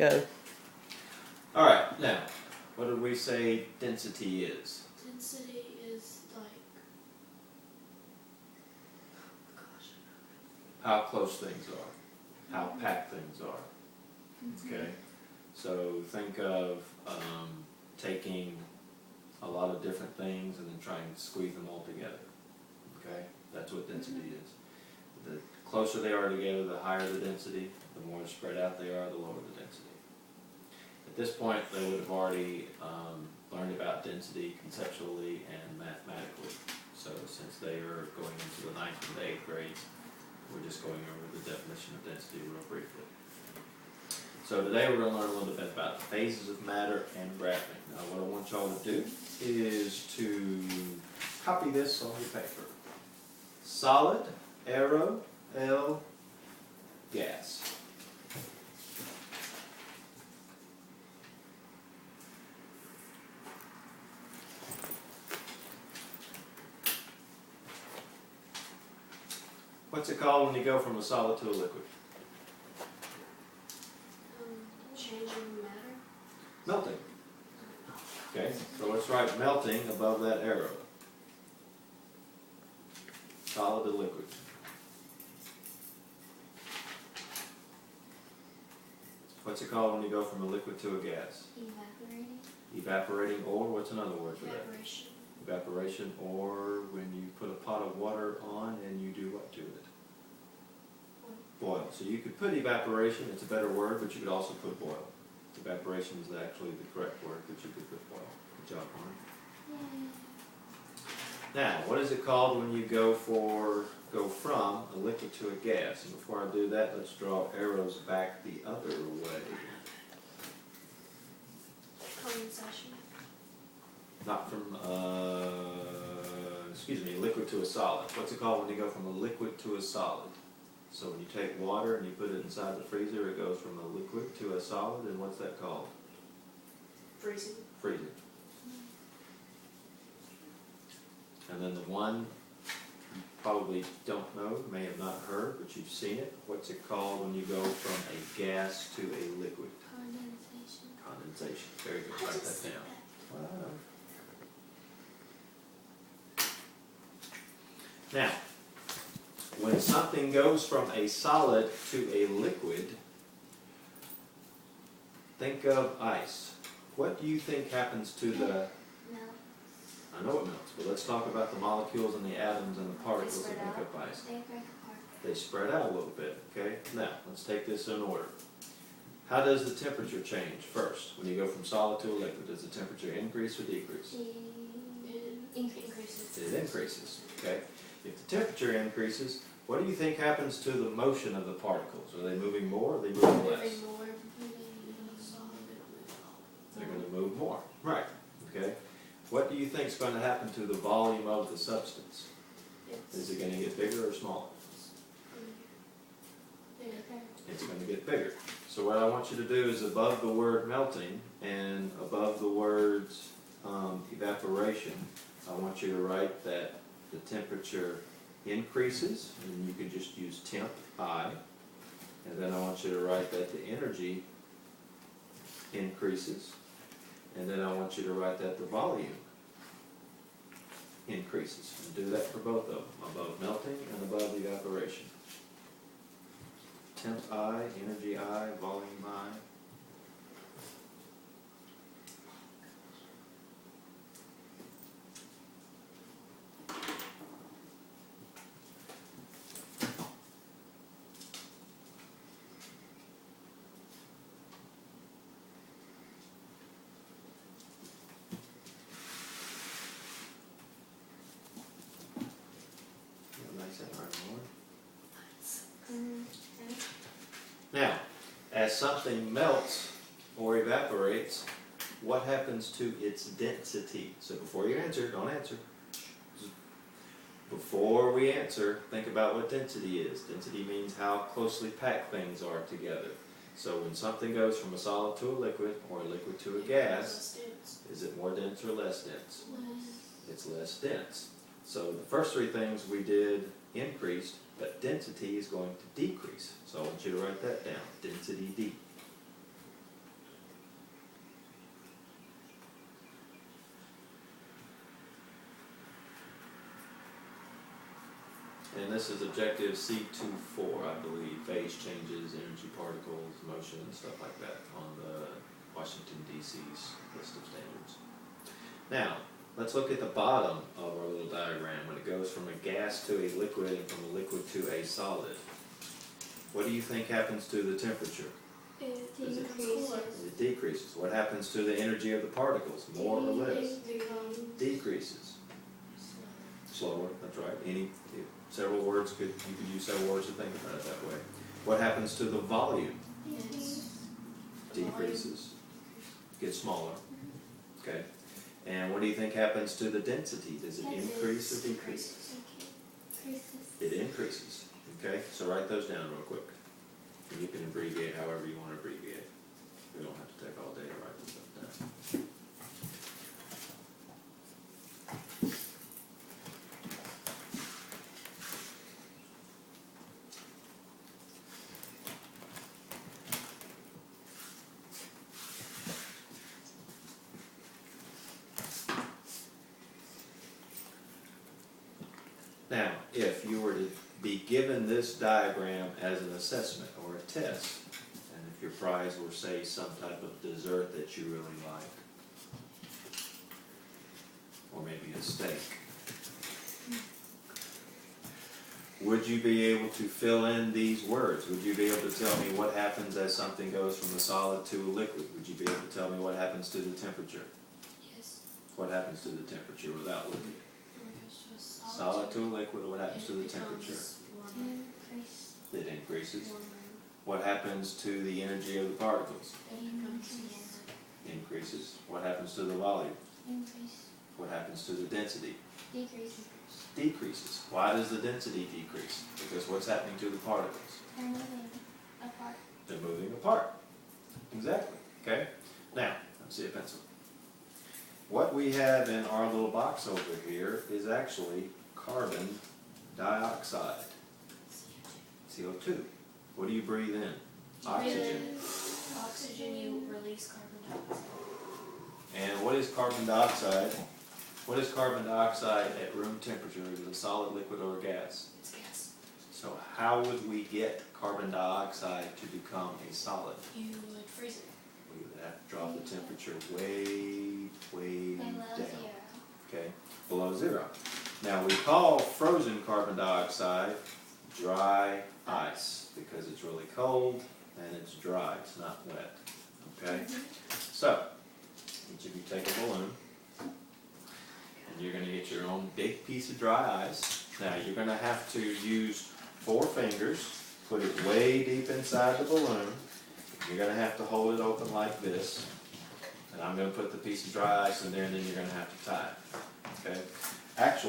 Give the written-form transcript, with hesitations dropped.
Go. All right, now, what did we say density is? Density is like, gosh, How close things are, how packed things are. Okay, so think of taking a lot of different things and then trying to squeeze them all together. Okay, that's what density is. The closer they are together, the higher the density. The more spread out they are, the lower the density. At this point, they would have already learned about density conceptually and mathematically. So since they are going into the 9th and 8th grades, we're just going over the definition of density real briefly. So today we're going to learn a little bit about the phases of matter and graphing. Now what I want y'all to do is to copy this on your paper. Solid, arrow, L, gas. What's it called when you go from a solid to a liquid? changing matter. Melting. Okay, so let's write melting above that arrow. Solid to liquid. What's it called when you go from a liquid to a gas? Evaporating. Evaporating, or what's another word for that? Evaporation. Evaporation, or when you put a pot of water on and you do what to it? Boil. So you could put evaporation, it's a better word, but you could also put boil. Evaporation is actually the correct word, but you could put boil. Good job, Lauren. Now, what is it called when you go from a liquid to a gas? And before I do that, let's draw arrows back the other way. Condensation. Not from, liquid to a solid. What's it called when you go from a liquid to a solid? So when you take water and you put it inside the freezer, it goes from a liquid to a solid, and what's that called? Freezing. Freezing. And then the one you probably don't know, may have not heard, but you've seen it. What's it called when you go from a gas to a liquid? Condensation. Condensation. Very good. Write that down. Wow. Now, when something goes from a solid to a liquid, think of ice. What do you think happens to the... Melt. I know it melts, but let's talk about the molecules and the atoms and the particles that They make spread up ice. They break apart. They spread out a little bit, okay? Now, let's take this in order. How does the temperature change first? When you go from solid to a liquid, does the temperature increase or decrease? It increases. It increases, okay? If the temperature increases, what do you think happens to the motion of the particles? Are they moving more or are they moving less? Moving more. They're going to move more. Right, okay? What do you think is going to happen to the volume of the substance? Is it going to get bigger or smaller? It's going to get bigger. So what I want you to do is above the word melting and above the words evaporation, I want you to write that the temperature increases, and you can just use temp, I. And then I want you to write that the energy increases. And then I want you to write that the volume increases. And do that for both of them, above melting and above evaporation. Temp I, energy I, volume I. Nice and hard, Lauren. Now, as something melts or evaporates, what happens to its density? So before you answer, don't answer. Before we answer, think about what density is. Density means how closely packed things are together. So when something goes from a solid to a liquid or a liquid to a gas, is it more dense or less dense? It's less dense. So the first three things we did increased, but density is going to decrease. So I want you to write that down, density D. And this is objective C24, I believe, phase changes, energy particles, motion, and stuff like that on the Washington DC's list of standards. Now, let's look at the bottom of our little diagram when it goes from a gas to a liquid and from a liquid to a solid. What do you think happens to the temperature? It Is it- decreases. It decreases. What happens to the energy of the particles? More or less? Decreases. Slower, that's right. Several words you could use several words to think about it that way. What happens to the volume? Decreases. Gets smaller. Okay. And what do you think happens to the density? Does it increase or decrease? It increases. Okay, so write those down real quick. And you can abbreviate however you want to abbreviate. We don't have to take all day to write this stuff down. Now, if you were to be given this diagram as an assessment or a test, and if your prize were, say, some type of dessert that you really like, or maybe a steak, would you be able to fill in these words? Would you be able to tell me what happens as something goes from a solid to a liquid? Would you be able to tell me what happens to the temperature? Yes. What happens to the temperature without looking? Solid to a liquid, what happens to the temperature? Increase. It increases. What happens to the energy of the particles? Increases. What happens to the volume? Increase. What happens to the density? Decrease. Decreases. Why does the density decrease? Because what's happening to the particles? They're moving apart. They're moving apart. Exactly. Okay? Now, let's see a pencil. What we have in our little box over here is actually carbon dioxide. CO2. What do you breathe in? Oxygen. Oxygen, you release carbon dioxide. And what is carbon dioxide? What is carbon dioxide at room temperature? Is it a solid, liquid, or a gas? It's gas. So how would we get carbon dioxide to become a solid? You would freeze it. We would have to drop the temperature way Below down. zero. Okay, below zero. Now we call frozen carbon dioxide dry ice because it's really cold and it's dry, it's not wet. Okay? So, each of you take a balloon and you're going to get your own big piece of dry ice. Now you're going to have to use 4 fingers, put it way deep inside the balloon. You're going to have to hold it open like this. And I'm going to put the piece of dry ice in there and then you're going to have to tie it. Okay? Actually,